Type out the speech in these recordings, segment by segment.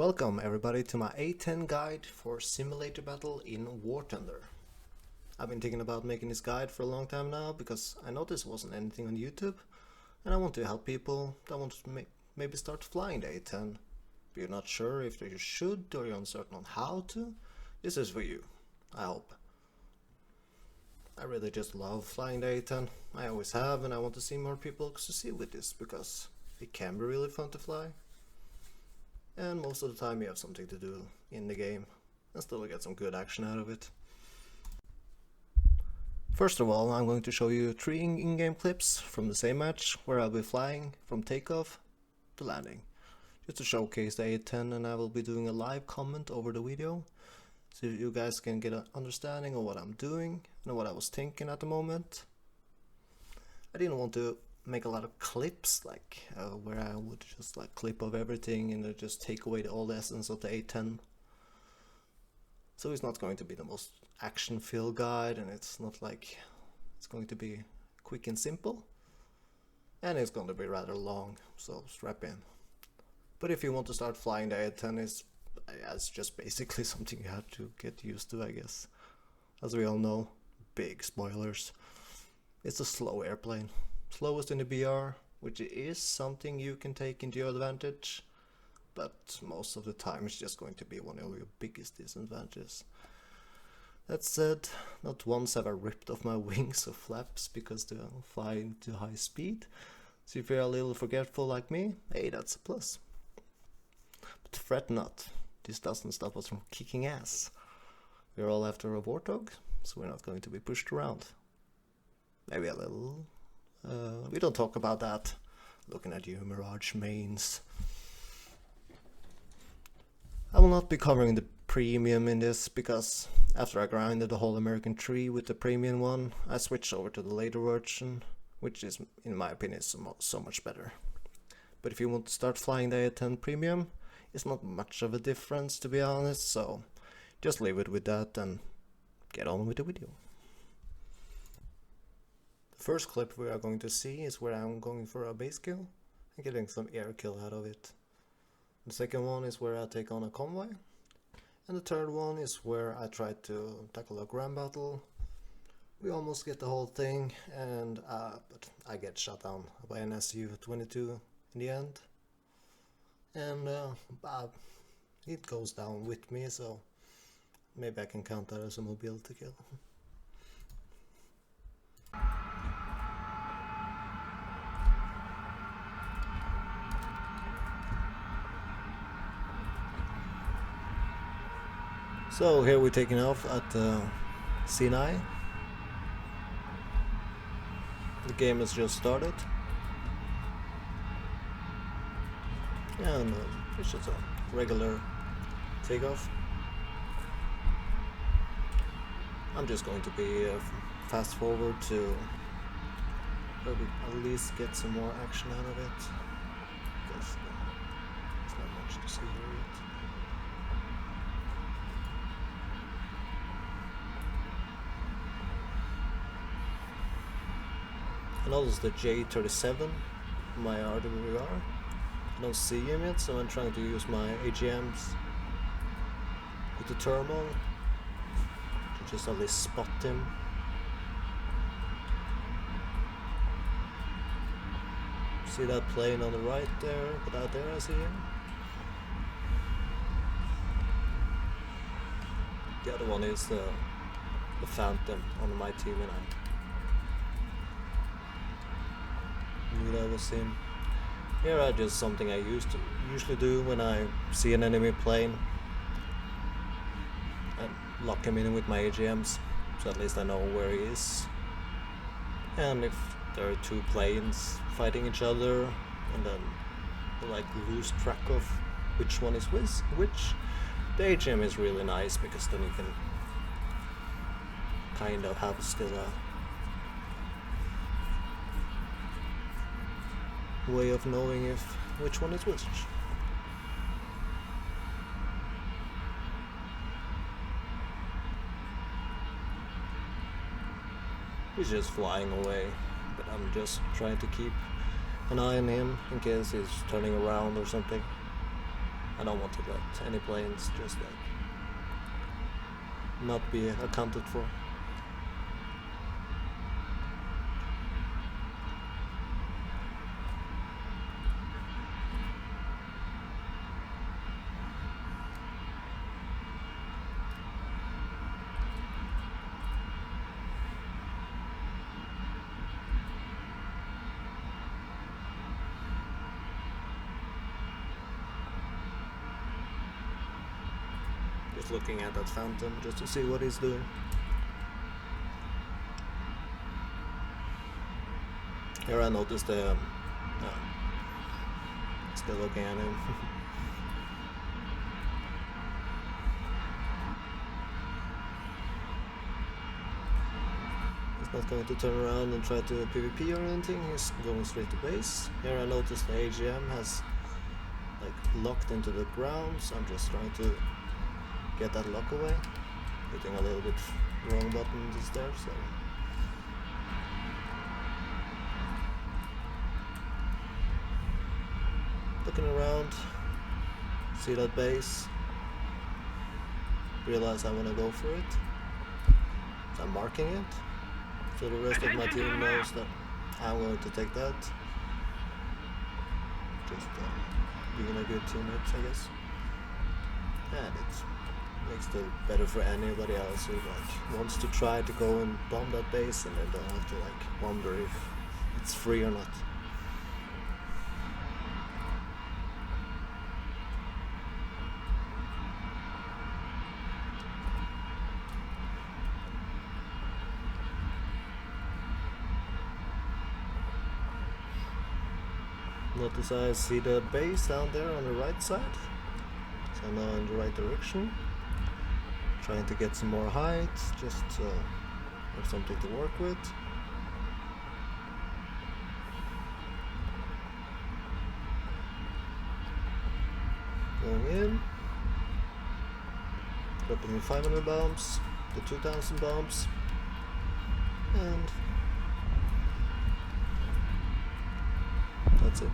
Welcome everybody to my A-10 guide for simulator battle in War Thunder. I've been thinking about making this guide for a long time now because I noticed there wasn't anything on YouTube and I want to help people that want to maybe start flying the A-10. If you're not sure if you should or you're uncertain on how to, this is for you, I hope. I really just love flying the A-10. I always have, and I want to see more people succeed with this because it can be really fun to fly. And most of the time you have something to do in the game and still get some good action out of it. First of all, I'm going to show you 3 in-game clips from the same match where I'll be flying from takeoff to landing. Just to showcase the A-10, and I will be doing a live comment over the video so you guys can get an understanding of what I'm doing and what I was thinking at the moment. I didn't want to make a lot of clips where I would just clip of everything and just take away all the essence of the A-10. So it's not going to be the most action-filled guide, and it's not like it's going to be quick and simple, and it's going to be rather long, so strap in. But if you want to start flying the A-10, it's just basically something you have to get used to, I guess. As we all know, big spoilers, it's a slow airplane. Slowest in the BR, which is something you can take into your advantage, but most of the time it's just going to be one of your biggest disadvantages. That said, not once have I ripped off my wings or flaps because they're flying to high speed, so if you're a little forgetful like me, hey, that's a plus. But fret not, this doesn't stop us from kicking ass. We're all after a warthog, so we're not going to be pushed around. Maybe a little. We don't talk about that. Looking at you, Mirage mains. I will not be covering the premium in this because after I grinded the whole American tree with the premium one, I switched over to the later version, which is, in my opinion, so much better. But if you want to start flying the A-10 premium, it's not much of a difference, to be honest, so just leave it with that and get on with the video. The first clip we are going to see is where I'm going for a base kill and getting some air kill out of it. The second one is where I take on a convoy, and the third one is where I try to tackle a ground battle. We almost get the whole thing, but I get shot down by an Su-22 in the end, and it goes down with me, so maybe I can count that as a mobility kill. So here we're taking off at Sinai. The game has just started, and it's just a regular takeoff. I'm just going to be fast forward to maybe at least get some more action out of it, because there's not much to see here yet. I notice the J37, my RWR. I don't see him yet, so I'm trying to use my AGMs with the thermal to just at least spot him. See that plane on the right there, but out there I see him. The other one is the Phantom on my TV9. Knew that was him. Here are just something I usually do when I see an enemy plane. I lock him in with my AGMs, so at least I know where he is. And if there are 2 planes fighting each other, and then you lose track of which one is which, the AGM is really nice because then you can kind of have still a way of knowing which one is which. He's just flying away, but I'm just trying to keep an eye on him in case he's turning around or something. I don't want to let any planes just like not be accounted for. Just looking at that Phantom just to see what he's doing. Here I noticed still looking at him. He's not going to turn around and try to PvP or anything, he's going straight to base. Here I noticed the AGM has like locked into the ground, so I'm just trying to get that lock away. Hitting a little bit wrong button just there, so looking around, see that base, realize I want to go for it, so I'm marking it, so the rest of my team knows that I'm going to take that. Just being a good teammate, I guess. And it makes it better for anybody else who like wants to try to go and bomb that base and then don't have to like wonder if it's free or not. Notice I see the base down there on the right side, so I'm now in the right direction, trying to get some more height, just have something to work with. Going in, dropping in 500 bombs, the 2000 bombs, and that's it.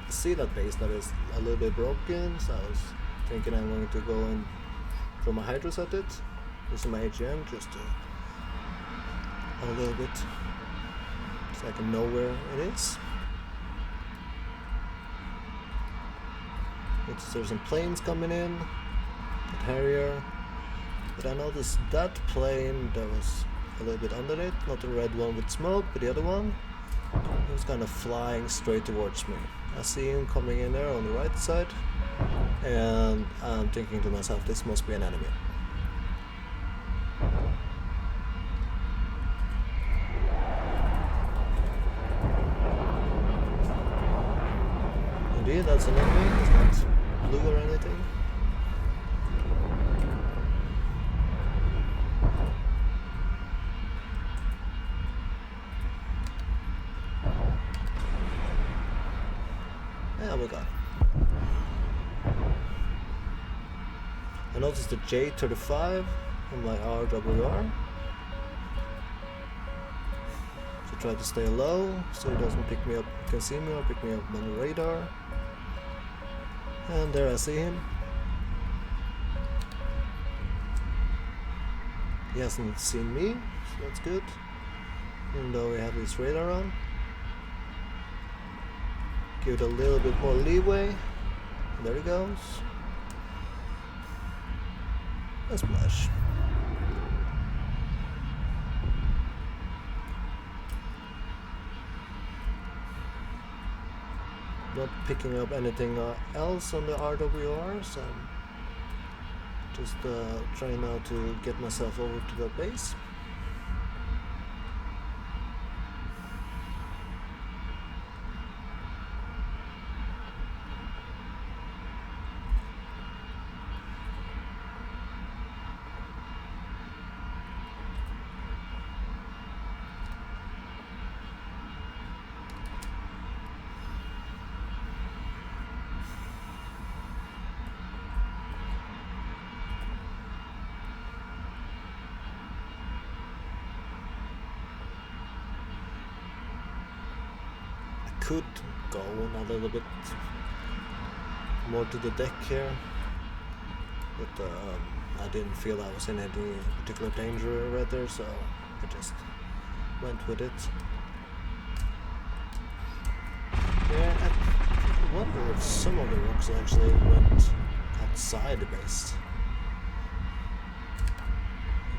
I see that base that is a little bit broken, so I was thinking I'm going to go and throw my hydros at it, using my AGM just to a little bit so I can know where it is. There's some planes coming in, that Harrier, but I noticed that plane that was a little bit under it, not the red one with smoke, but the other one, he was kind of flying straight towards me. I see him coming in there on the right side, and I'm thinking to myself, this must be an enemy. Indeed, that's an enemy, it's not blue or anything. Yeah, we got it. I noticed the J35 on my RWR. So try to stay low so he doesn't pick me up, can see me or pick me up on the radar. And there I see him. He hasn't seen me, so that's good. Even though we have his radar on. Give it a little bit more leeway. There he goes. A splash. Not picking up anything else on the RWR, so I'm just trying now to get myself over to the base. could go a little bit more to the deck here, but I didn't feel I was in any particular danger right there, so I just went with it. Yeah, I wonder if some of the rocks actually went outside the base.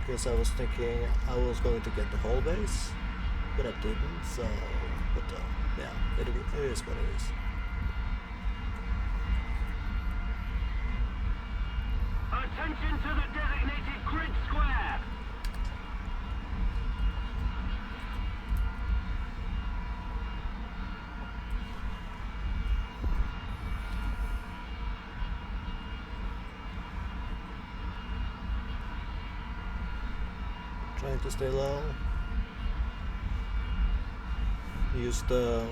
Because I was thinking I was going to get the whole base, but I didn't, so, but yeah, it is what it is. Attention to the designated grid square! Trying to stay low. Use the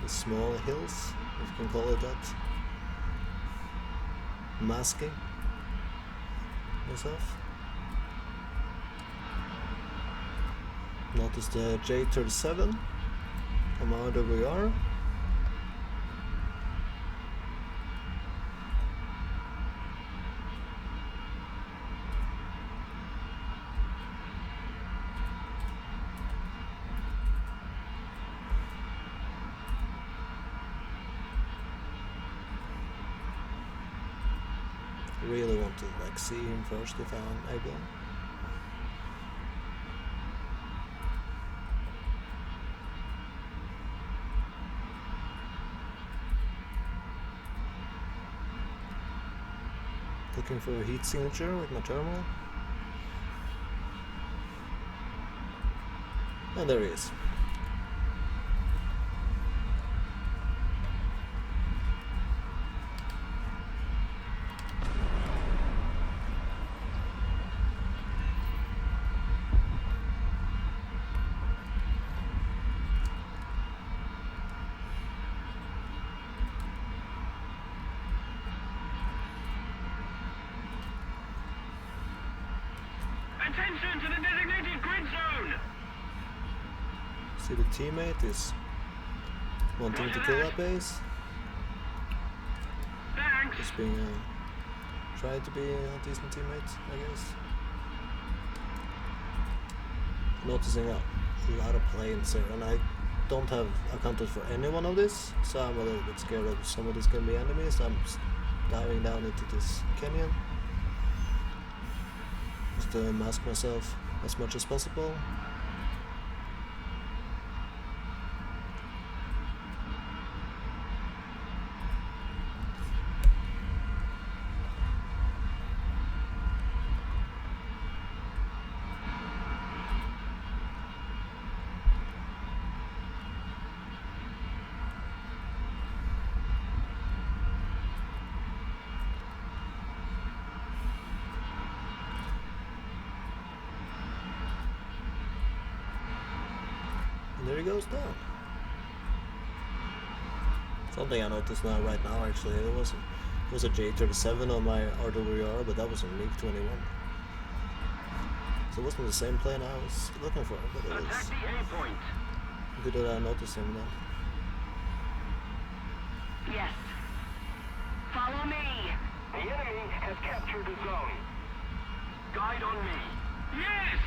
small hills, if you can call it that. Masking myself. Notice the J37 from out of we are. Really want to like see him first if I'm able. Looking for a heat signature with my terminal. And there he is. Attention to the designated grid zone! See, the teammate is wanting to kill that base. Thanks! Just being trying to be a decent teammate, I guess. Noticing a lot of planes here, and I don't have accounted for any one of this, so I'm a little bit scared of some of these can be enemies. I'm diving down into this canyon just to mask myself as much as possible. And there he goes down. Something I noticed right now actually, it was a J37 on my RWR, but that was a MiG-21. So it wasn't the same plane I was looking for, but it was Attack the A-point! good that I noticed him then. Yes. Follow me. The enemy has captured the zone. Guide on me. Yes!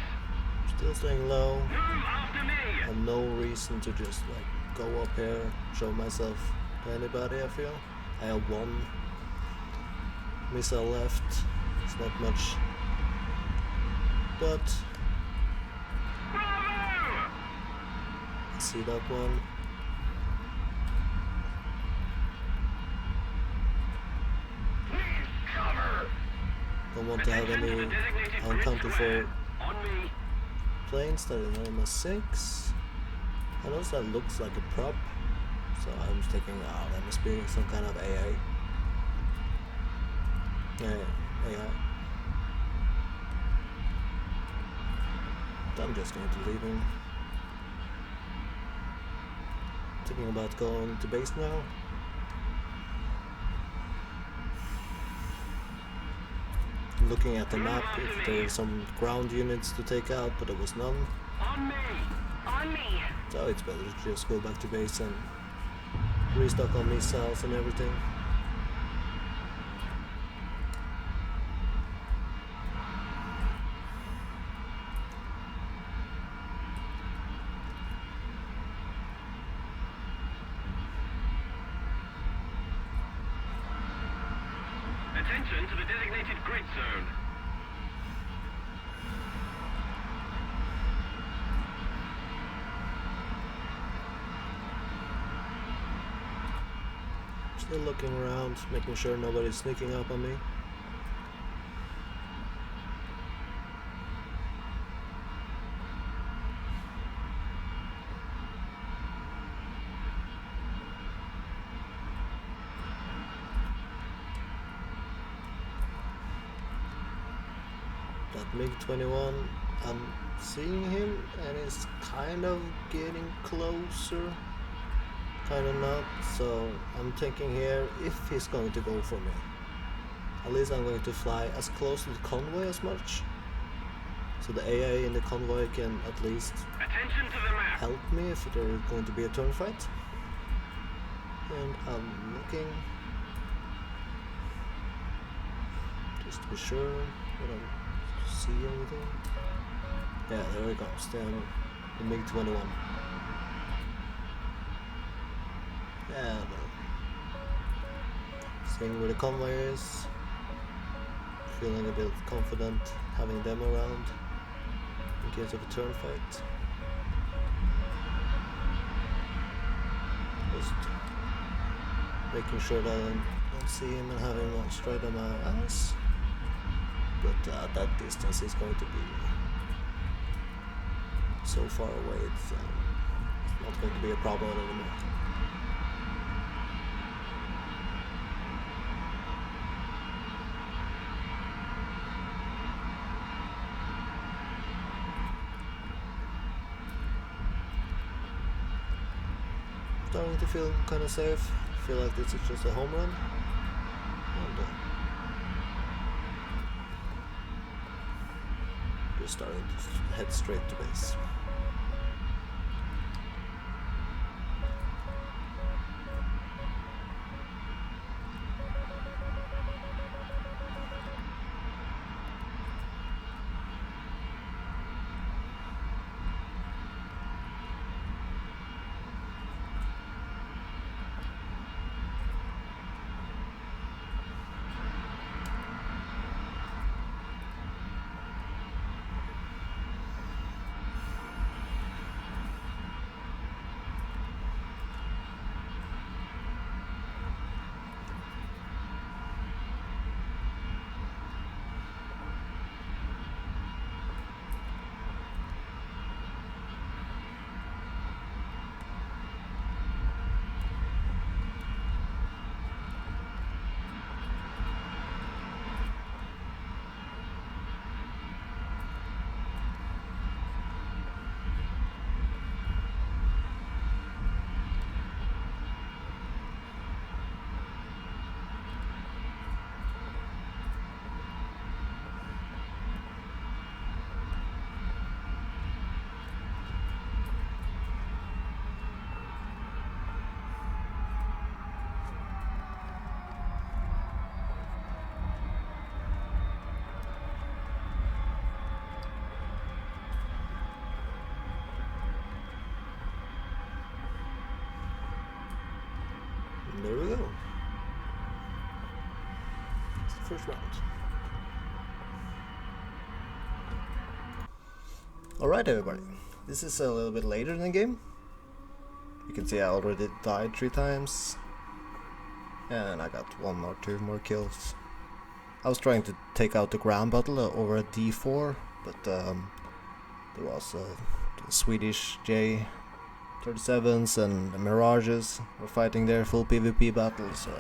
Still staying low. Move after me! I have no reason to just like go up here, show myself to anybody, I feel. I have one missile left. It's not much. But Bravo! I see that one. Please cover! Don't want to have Attention to any the designated grid encounter square. for On me. planes that are in my 6. I know that looks like a prop, so I'm just thinking, oh, that must be some kind of AI. AI. I'm just going to leave him. Thinking about going to base now. Looking at the map if there were some ground units to take out, but there was none. On me. On me. So it's better to just go back to base and restock on missiles and everything. Attention to the designated grid zone. Still looking around, making sure nobody's sneaking up on me. That MiG-21, I'm seeing him and he's kind of getting closer, kind of not, so I'm thinking here if he's going to go for me, at least I'm going to fly as close to the convoy as much, so the AA in the convoy can at least Attention to the map. help me if there's going to be a turn fight. And I'm looking just to be sure that I see anything. Yeah, there it comes, the MiG-21. Yeah, seeing where the convoy is, feeling a bit confident having them around in case of a turn fight. Just making sure that I don't see him and having one straight on my eyes. But that distance is going to be so far away, it's not going to be a problem anymore. Starting to feel kind of safe. Feel like this is just a home run. And just starting to head straight to base. There we go. It's the first round. Alright everybody, this is a little bit later in the game. You can see I already died 3 times. And I got 1 or 2 more kills. I was trying to take out the ground battle over a D4, but there was the Swedish J-37s and the Mirages were fighting their full PvP battle, so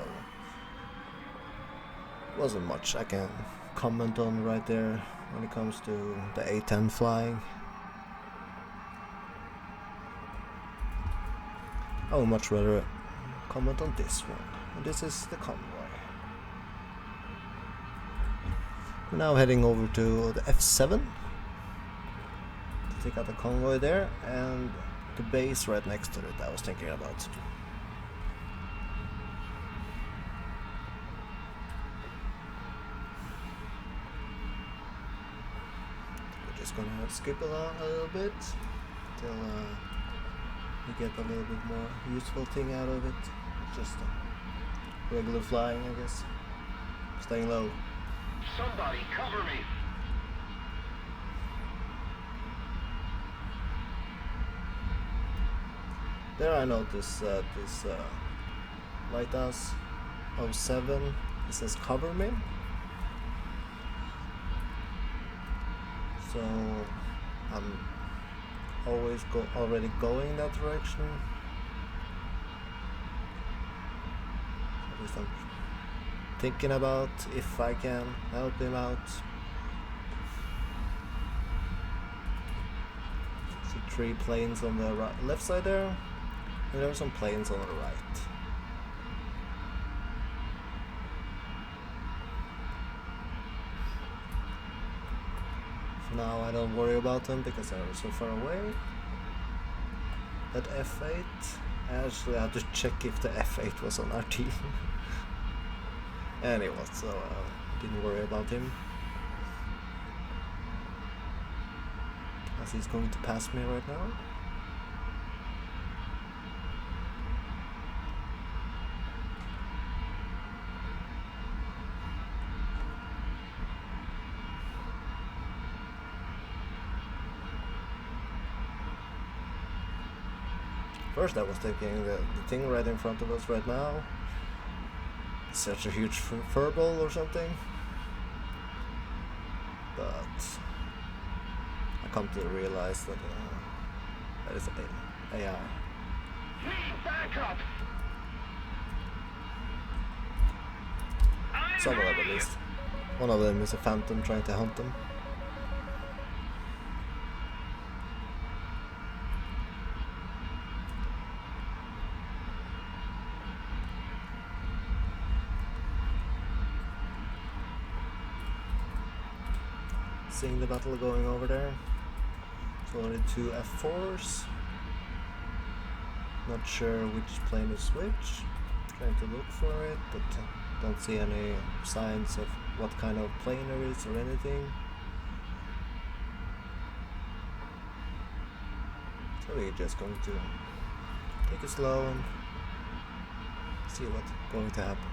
wasn't much I can comment on right there when it comes to the A-10 flying. I would much rather comment on this one, and this is the convoy. We're now heading over to the F7. take out the convoy there and the base right next to it I was thinking about. We're just gonna skip along a little bit till we get a little bit more useful thing out of it. Just regular flying, I guess. Staying low. Somebody cover me. There I noticed this lighthouse 07, it says cover me. So I'm always already going that direction. At least I'm thinking about if I can help him out. See 3 planes on the left side there, and there are some planes on the right. For now I don't worry about them because they are so far away. That F8, I actually had to check if the F8 was on our team. And it was, so didn't worry about him. As he's going to pass me right now. First I was thinking the thing right in front of us right now, such a huge furball or something, but I come to realize that that is AI. Need backup. Some of them at least. One of them is a phantom trying to hunt them. Seeing the battle going over there. So only 2 F4s. Not sure which plane is which. Trying to look for it, but don't see any signs of what kind of plane there is or anything. So we're just going to take it slow and see what's going to happen.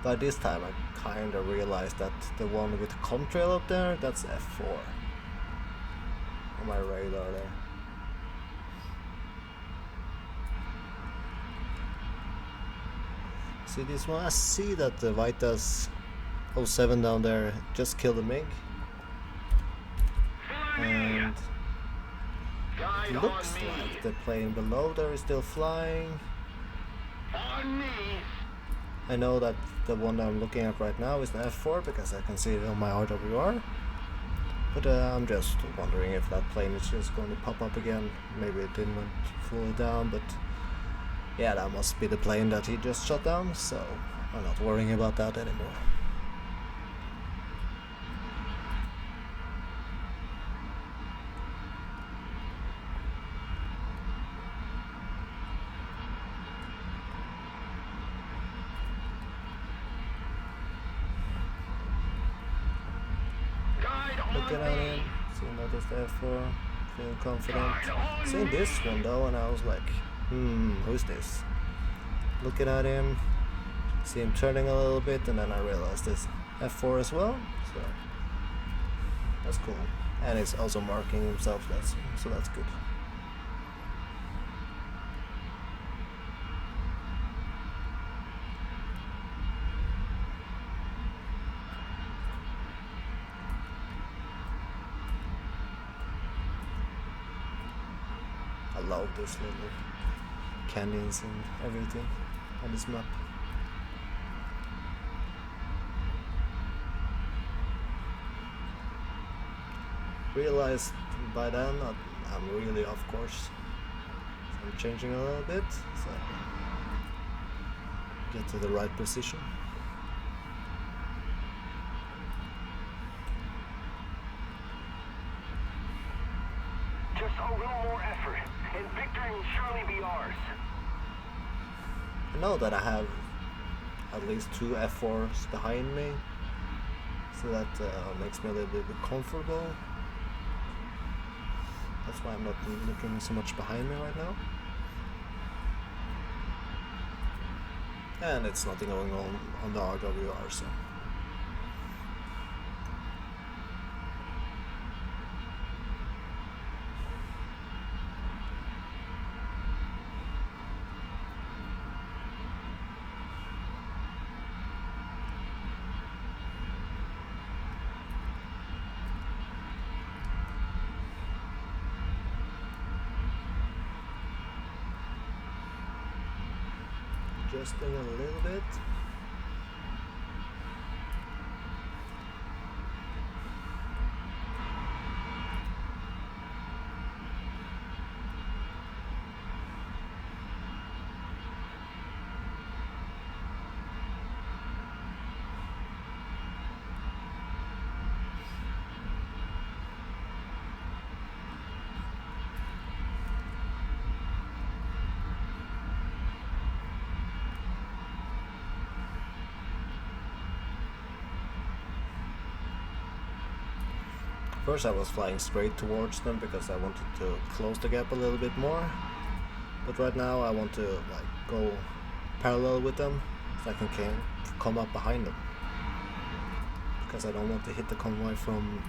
By this time I kinda realized that the one with the contrail up there, that's F4 on my radar there. See this one? I see that the Vitas 07 down there just killed a MiG. And it looks like the plane below there is still flying. On me. I know that the one that I'm looking at right now is an F4 because I can see it on my RWR. But I'm just wondering if that plane is just going to pop up again. Maybe it didn't went fully down, but yeah, that must be the plane that he just shot down, so I'm not worrying about that anymore. Looking at him, seeing that it's there for, feeling confident. Seeing this one though, and I was like, who's this? Looking at him, see him turning a little bit, and then I realized it's F4 as well, so that's cool. And he's also marking himself, so that's good. I love this little canyons and everything on this map. Realized by then I'm really off course. So I'm changing a little bit so I can get to the right position. Just a little more effort, and victory will surely be ours. I know that I have at least 2 F4s behind me, so that makes me a little bit comfortable. That's why I'm not looking so much behind me right now. And it's nothing going on the RWR, so. Adjusting a little bit. First I was flying straight towards them because I wanted to close the gap a little bit more, but right now I want to like go parallel with them so I can come up behind them, because I don't want to hit the convoy from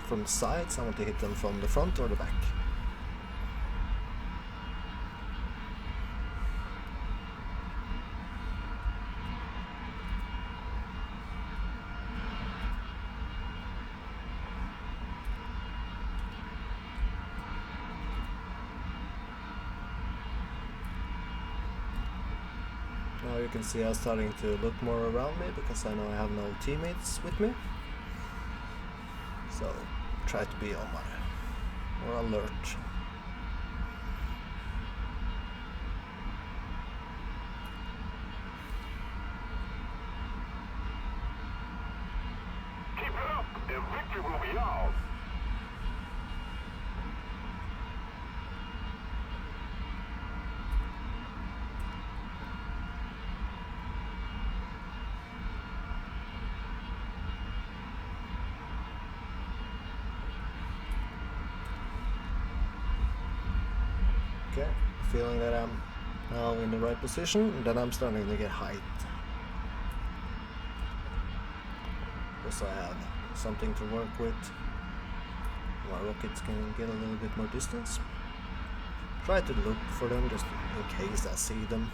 the sides. I want to hit them from the front or the back. Now you can see I'm starting to look more around me because I know I have no teammates with me. So try to be on my more alert. Keep it up, and victory will be ours. Okay, feeling that I'm now in the right position, and then I'm starting to get height. Because I have something to work with. My rockets can get a little bit more distance. Try to look for them just in case I see them.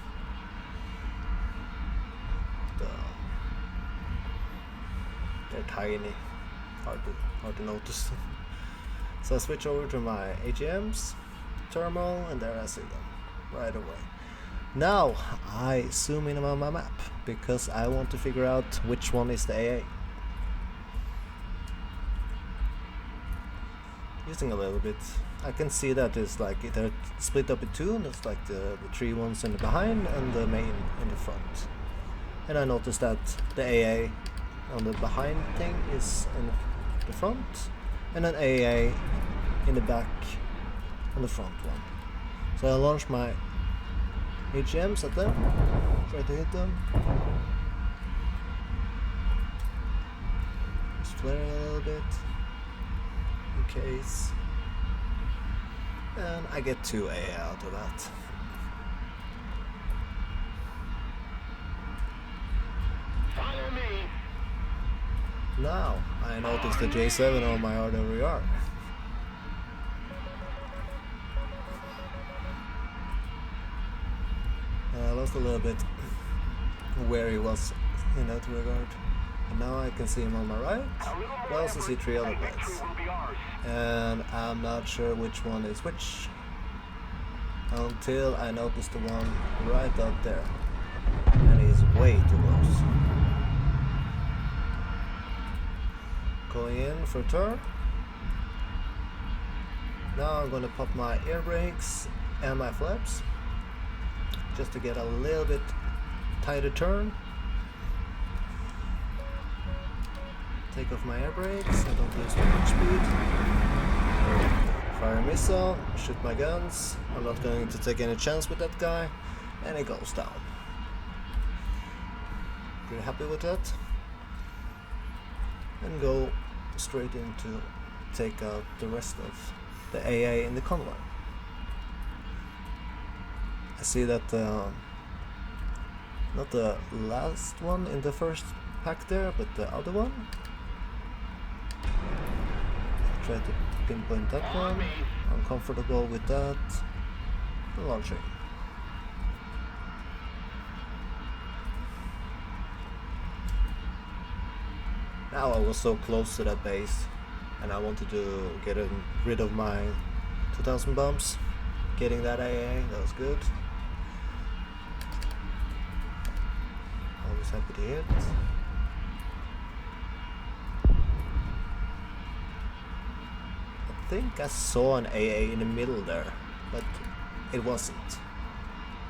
They're tiny, hard to notice. So I switch over to my AGMs. Thermal, and there I see them right away. Now I zoom in on my map because I want to figure out which one is the AA. Using a little bit, I can see that it's like they're split up in two, and it's like the 3 ones in the behind and the main in the front. And I noticed that the AA on the behind thing is in the front, and an AA in the back on the front one. So I launch my HMs at them, try to hit them. Just flaring a little bit in case. And I get 2 AA out of that. Follow me. Now I noticed the J7 on my RWR. I lost a little bit where he was in that regard. And now I can see him on my right. I also see 3 other planes. And I'm not sure which one is which until I notice the one right out there. And he's way too close. Going in for turn. Now I'm gonna pop my air brakes and my flaps just to get a little bit tighter turn. Take off my air brakes, I don't lose too much speed. Fire a missile, shoot my guns. I'm not going to take any chance with that guy, and he goes down. Pretty happy with that. And go straight into take out the rest of the AA in the convoy. I see that not the last one in the first pack there, but the other one. Try to pinpoint that one. I'm comfortable with that. Launching. Now I was so close to that base, and I wanted to get rid of my 2000 bombs. Getting that AA, that was good. Always happy to hit. I think I saw an AA in the middle there, but it wasn't.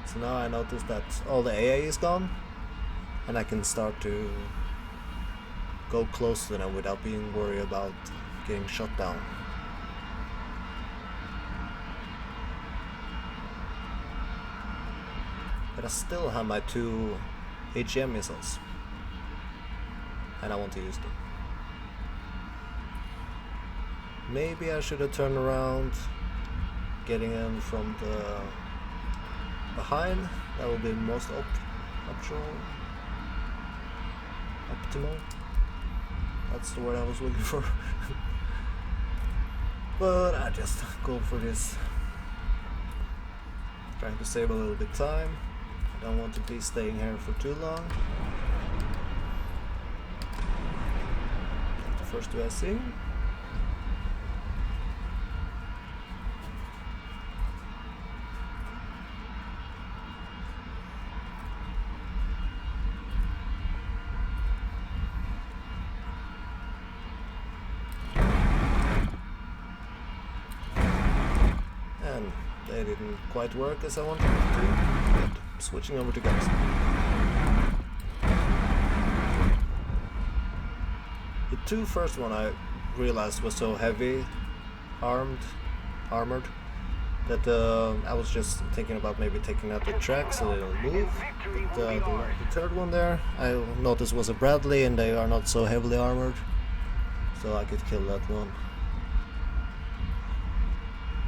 So now I noticed that all the AA is gone, and I can start to go close to them without being worried about getting shot down. But I still have my 2 AGM missiles, and I want to use them. Maybe I should have turned around, getting in from the behind. That would be most optimal. That's the word I was looking for. But I just go for this. Trying to save a little bit time. I don't want to be staying here for too long. The first 2 I see. They didn't quite work as I wanted it to, but switching over to guns. The 2 first one I realized was so heavy, armored, that I was just thinking about maybe taking out the tracks so they don't move. But the third one there, I noticed was a Bradley, and they are not so heavily armored, so I could kill that one.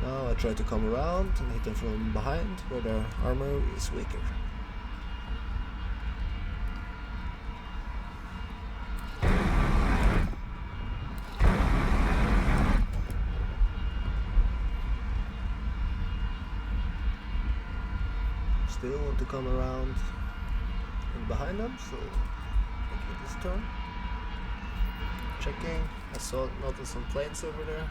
Now I try to come around and hit them from behind, where their armor is weaker. Still want to come around and behind them, so making this turn. Checking. I noticed some planes over there.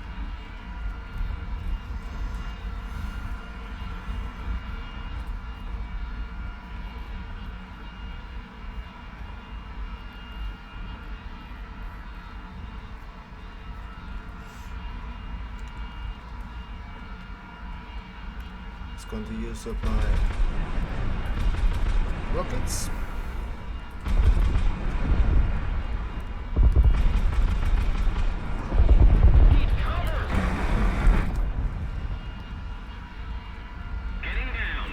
Going to use up my rockets. Need cover! Getting down.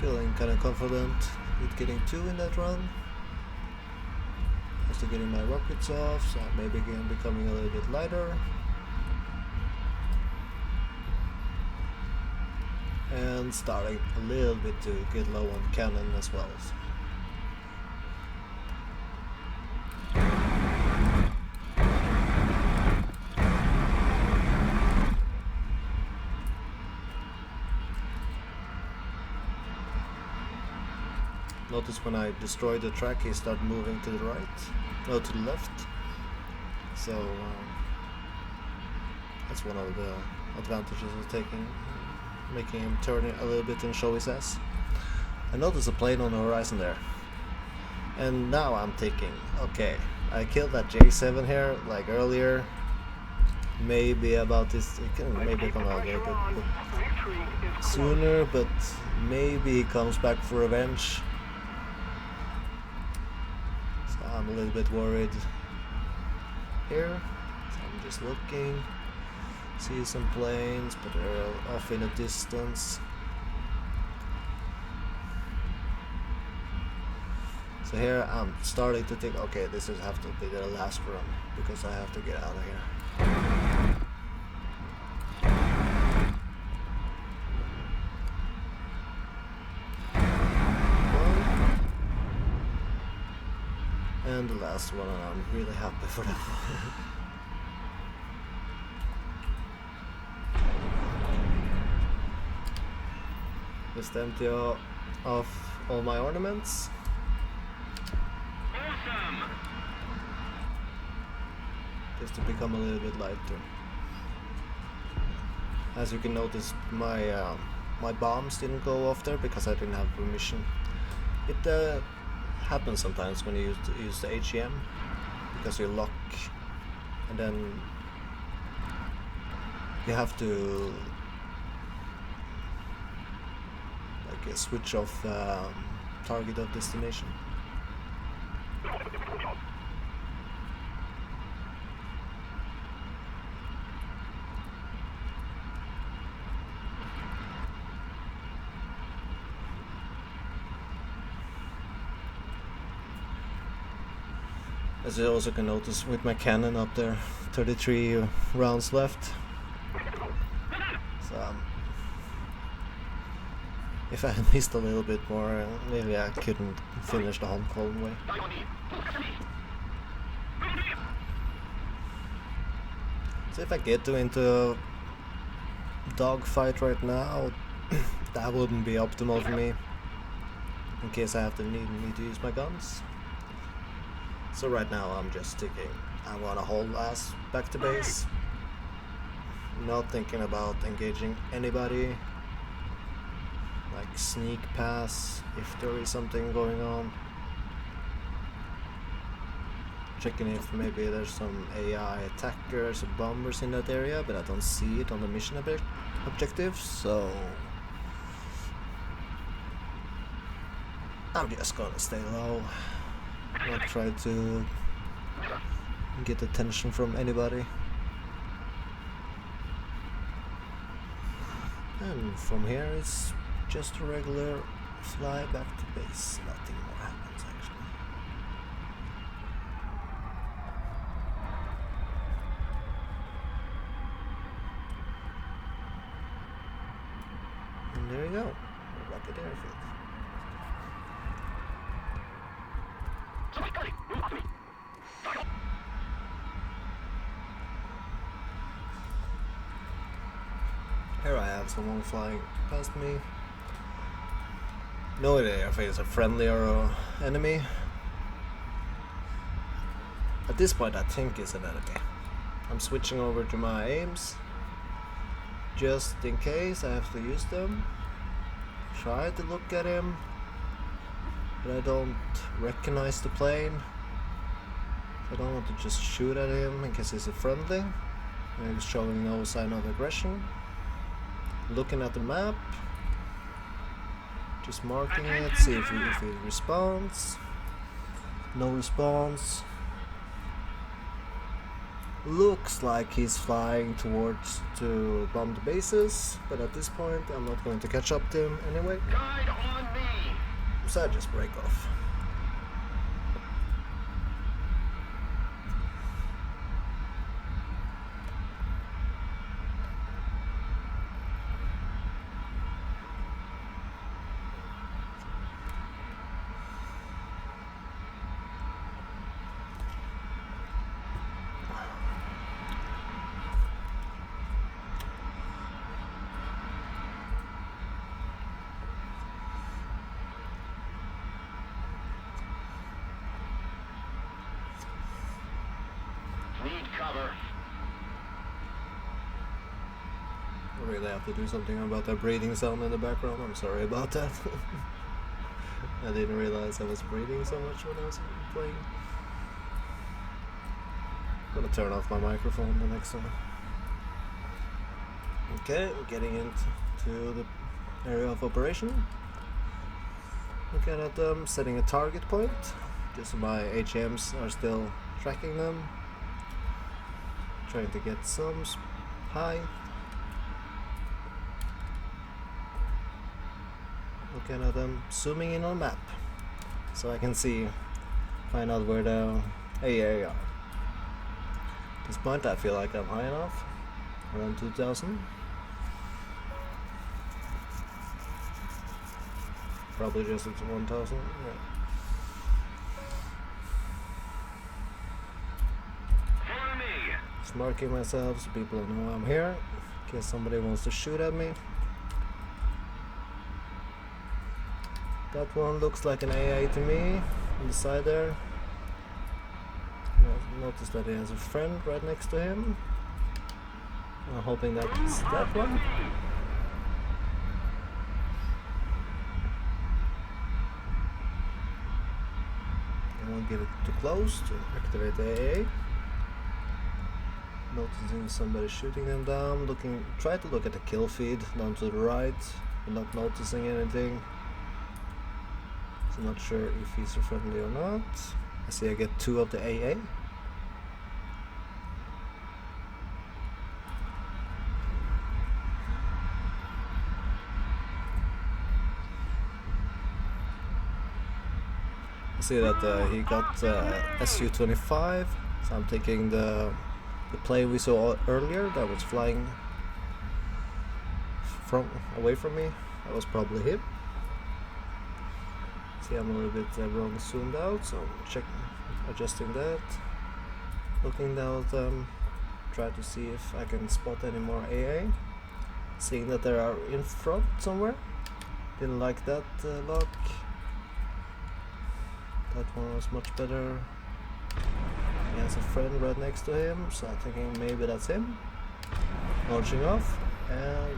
Feeling kind of confident with getting 2 in that run. Also getting my rockets off, so maybe again becoming a little bit lighter. And starting a little bit to get low on cannon as well. Notice when I destroy the track, he started moving to the right, no, to the left. So that's one of the advantages of making him turn it a little bit and show his ass. I noticed a plane on the horizon there, and now I'm thinking, okay, I killed that J7 here like earlier. Maybe about this, it can maybe come out a little bit sooner, but maybe he comes back for revenge. So I'm a little bit worried here. So I'm I'm just looking. See some planes, but they're off in the distance. So here I'm starting to think, okay, this is have to be the last run because I have to get out of here. And the last one, and I'm really happy for that one. Just empty off all my ornaments. Awesome! Just to become a little bit lighter. As you can notice, my bombs didn't go off there because I didn't have permission. It happens sometimes when you use the A-10 because you lock, and then you have to like switch off target of destination. As you also can notice with my cannon up there, 33 rounds left. So if I had missed a little bit more, maybe I couldn't finish the Hong Kong way. So if I get into a dogfight right now, that wouldn't be optimal for me, in case I have to need to use my guns. So right now I'm just thinking, I want to hold ass back to base, not thinking about engaging anybody, like sneak pass if there is something going on, checking if maybe there's some AI attackers or bombers in that area, but I don't see it on the mission objective, so I'm just gonna stay low. Not try to get attention from anybody. And from here it's just a regular fly back to base. Nothing more happens actually. And there you go. Rocket airfield. Here I have someone flying past me. No idea if it's a friendly or an enemy. At this point I think it's an enemy. I'm switching over to my aims, just in case I have to use them. Try to look at him, but I don't recognize the plane. I don't want to just shoot at him in case he's a friendly. He's showing no sign of aggression. Looking at the map, just marking it, see if he responds. No response. Looks like he's flying towards to bomb the bases, but at this point I'm not going to catch up to him anyway. Guide on me! So I just break off. Need cover. I really have to do something about that breathing sound in the background. I'm sorry about that. I didn't realize I was breathing so much when I was playing. I'm gonna turn off my microphone the next time. Okay, we're getting into the area of operation. Looking at them, setting a target point. Just so my HMs are still tracking them. trying to get some high. Looking at them, zooming in on map, so I can find out where the AA are. At this point I feel like I'm high enough, around 2000. Probably just at 1000, yeah. Follow me. Just marking myself so people know I'm here, in case somebody wants to shoot at me. That one looks like an AA to me, on the side there. Notice that he has a friend right next to him. I'm hoping that's that one. I won't get it too close to activate the AA. Noticing somebody shooting them down. Try to look at the kill feed down to the right, but not noticing anything. So not sure if he's a friendly or not. I see I get 2 of the AA. I see that he got SU-25, so I'm taking the play we saw earlier that was flying away from me. That was probably him. See, I'm a little bit wrong zoomed out, so adjusting that. Looking down at them, try to see if I can spot any more AA. Seeing that they are in front somewhere. Didn't like that lock. That one was much better. He has a friend right next to him, so I'm thinking maybe that's him. Launching off and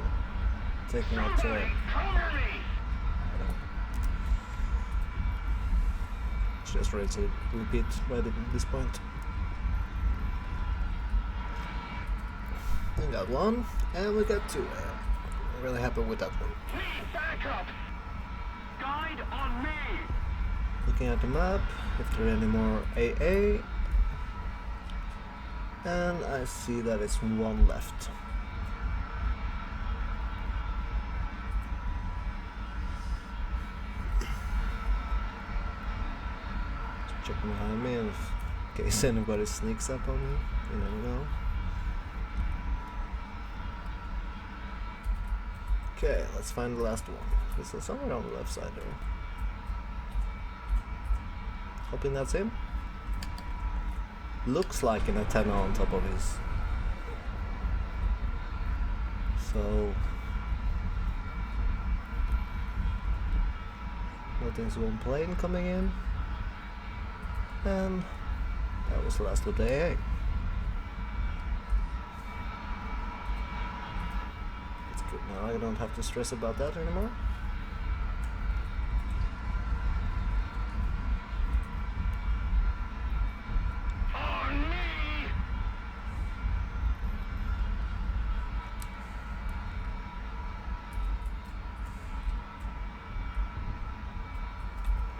taking out to him. Just ready to repeat right at this point. We got 1 and we got 2. I'm really happy with that one. Please back up. Guide on me. Looking at the map, if there are any more AA, and I see that it's 1 left. Check behind me in case anybody sneaks up on me, you never know. Okay, let's find the last one. It's somewhere on the left side there. Hoping that's him. Looks like an antenna on top of his. So nothing's one plane coming in. And that was the last of the AA. It's good now, I don't have to stress about that anymore.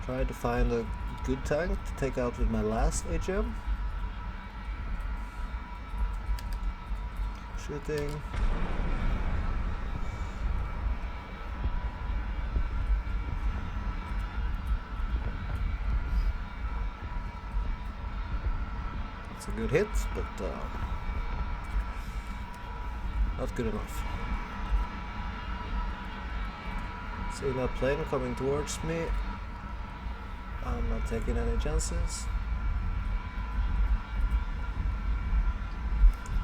Try to find a good tank to take out with my last HM. Shooting. It's a good hit, but not good enough. Seeing that plane coming towards me, I'm not taking any chances.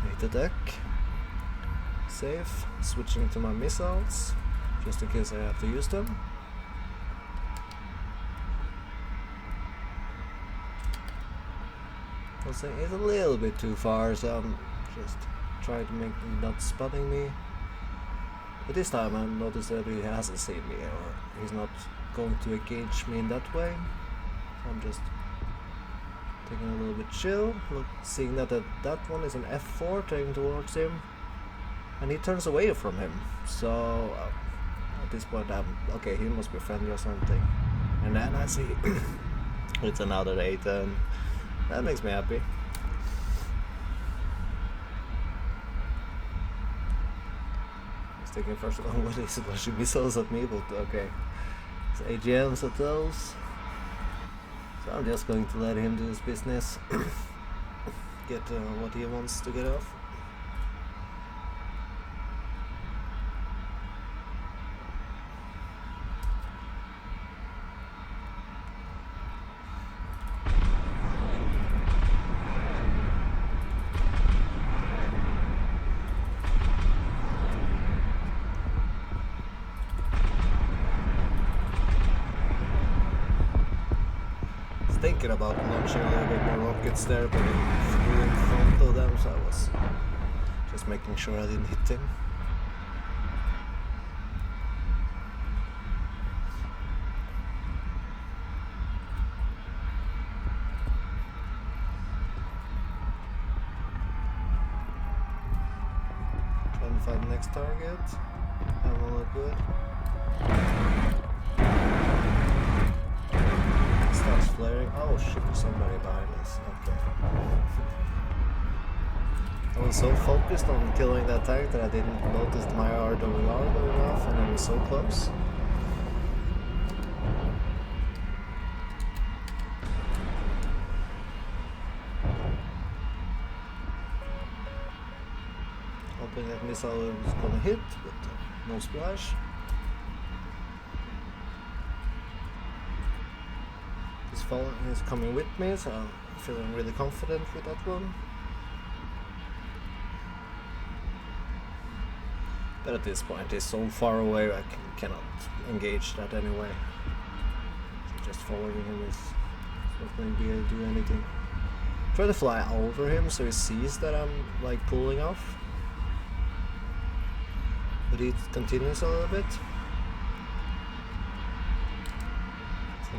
Hit the deck. Safe. Switching to my missiles, just in case I have to use them. I was saying it's a little bit too far, so I'm just trying to make him not spotting me. But this time I noticed that he hasn't seen me, or he's not going to engage me in that way. I'm just taking a little bit chill, seeing that that one is an F4 turning towards him, and he turns away from him. So at this point okay, he must be friendly or something. And then I see it's another A-10. That makes me happy. thinking first, oh, what is it? Launching missiles at me, but okay. It's AGMs at those. So I'm just going to let him do his business. Get what he wants to get off. Thinking about launching a little bit more rockets there, but he flew in front of them, so I was just making sure I didn't hit him. Trying to find the next target. That one looked good. Starts flaring. Oh shit, there's somebody behind us. Okay. I was so focused on killing that tank that I didn't notice my RWR going off, and I was so close. Hoping that missile was gonna hit, but no splash. He's coming with me, so I'm feeling really confident with that one. But at this point, he's so far away, I cannot engage that anyway. So just following him is not going to be able to do anything. Try to fly over him so he sees that I'm like pulling off. But he continues a little bit.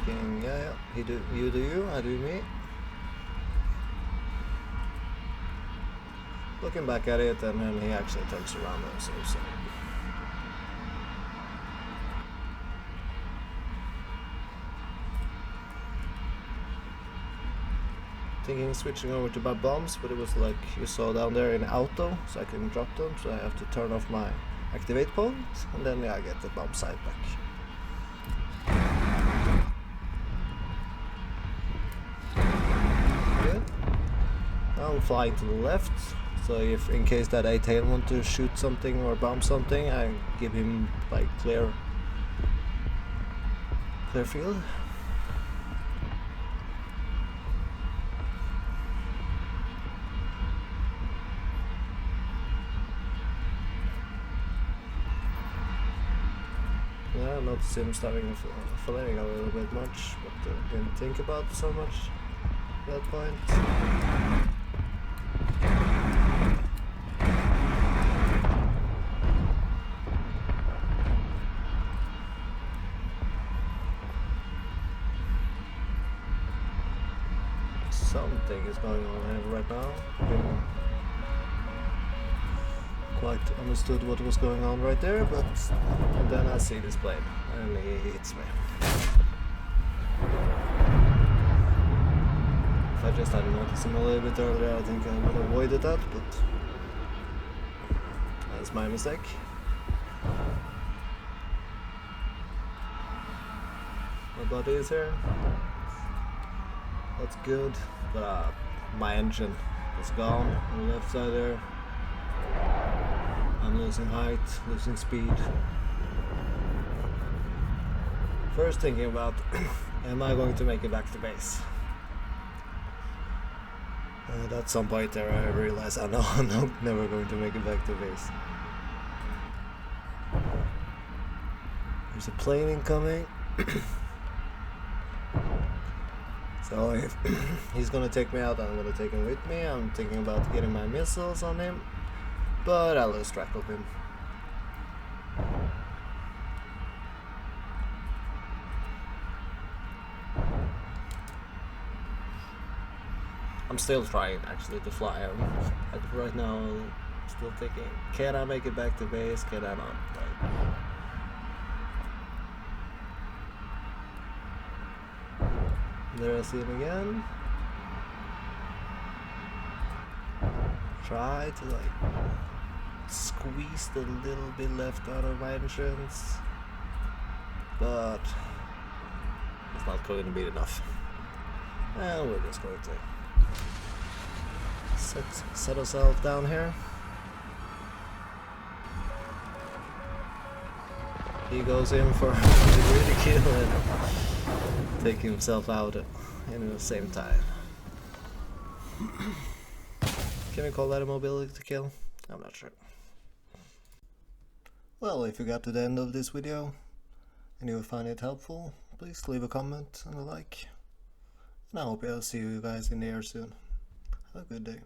Thinking, yeah, you do you, I do me. Looking back at it, and then he actually turns around also, so. Thinking switching over to my bombs, but it was like you saw down there in auto, so I can drop them, so I have to turn off my activate point, and then I get the bomb side back. I'm flying to the left, so if in case that A-10 want to shoot something or bomb something, I give him like clear field. Yeah, I noticed him starting flaring a little bit much, but didn't think about it so much at that point. Something is going on here right now. Quite understood what was going on right there, but and then I see this plane and he hits me. If I just had noticed him a little bit earlier, I think I would have avoided that, but that's my mistake. My buddy is here. That's good, but my engine is gone on the left side there. I'm losing height, losing speed. First thinking about, am I going to make it back to base? And at some point there I realized I know I'm never going to make it back to base. There's a plane incoming. So if he's gonna take me out, I'm gonna take him with me. I'm thinking about getting my missiles on him, but I lose track of him. I'm still trying actually to fly him. Right now, I'm still thinking, can I make it back to base? Can I not? There I see him again. Try to like squeezed a little bit left out of my entrance, but it's not going to be enough. And we're just going to set ourselves down here. He goes in for a really kill and taking himself out in the same time. Can we call that a mobility kill? I'm not sure. Well, if you got to the end of this video and you find it helpful, please leave a comment and a like. And I hope I'll see you guys in the air soon. Have a good day.